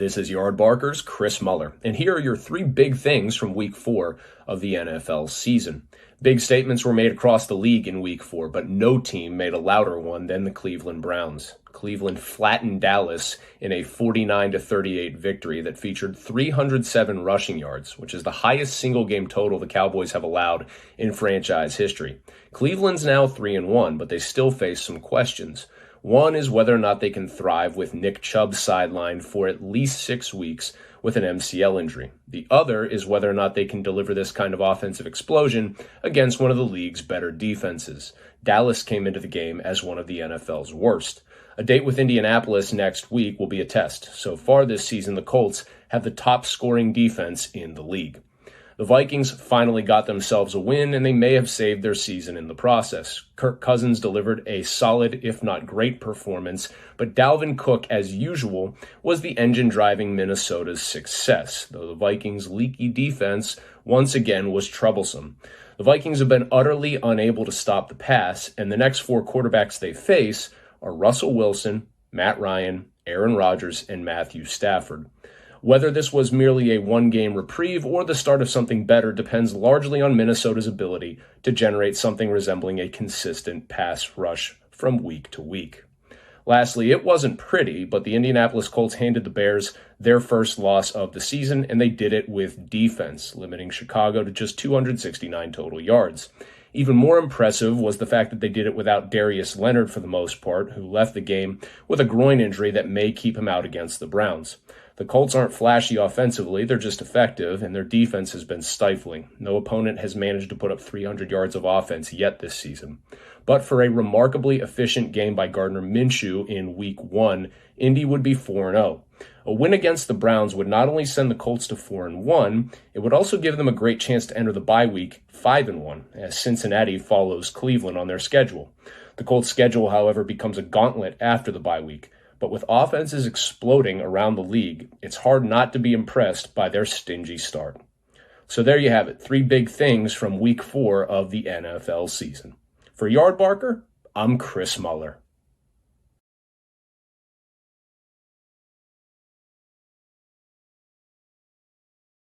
This is Yardbarker's Chris Mueller, and here are your three big things from Week 4 of the NFL season. Big statements were made across the league in Week 4, but no team made a louder one than the Cleveland Browns. Cleveland flattened Dallas in a 49-38 victory that featured 307 rushing yards, which is the highest single-game total the Cowboys have allowed in franchise history. Cleveland's now 3-1, but they still face some questions. One is whether or not they can thrive with Nick Chubb sidelined for at least 6 weeks with an MCL injury. The other is whether or not they can deliver this kind of offensive explosion against one of the league's better defenses. Dallas came into the game as one of the NFL's worst. A date with Indianapolis next week will be a test. So far this season, the Colts have the top scoring defense in the league. The Vikings finally got themselves a win, and they may have saved their season in the process. Kirk Cousins delivered a solid, if not great, performance, but Dalvin Cook, as usual, was the engine driving Minnesota's success, though the Vikings' leaky defense once again was troublesome. The Vikings have been utterly unable to stop the pass, and the next 4 quarterbacks they face are Russell Wilson, Matt Ryan, Aaron Rodgers, and Matthew Stafford. Whether this was merely a one-game reprieve or the start of something better depends largely on Minnesota's ability to generate something resembling a consistent pass rush from week to week. Lastly, it wasn't pretty, but the Indianapolis Colts handed the Bears their first loss of the season, and they did it with defense, limiting Chicago to just 269 total yards. Even more impressive was the fact that they did it without Darius Leonard for the most part, who left the game with a groin injury that may keep him out against the Browns. The Colts aren't flashy offensively, they're just effective, and their defense has been stifling. No opponent has managed to put up 300 yards of offense yet this season. But for a remarkably efficient game by Gardner Minshew in Week 1, Indy would be 4-0. A win against the Browns would not only send the Colts to 4-1, it would also give them a great chance to enter the bye week 5-1, as Cincinnati follows Cleveland on their schedule. The Colts' schedule, however, becomes a gauntlet after the bye week. But with offenses exploding around the league, it's hard not to be impressed by their stingy start. So there you have it, 3 big things from Week 4 of the NFL season. For Yardbarker, I'm Chris Mueller.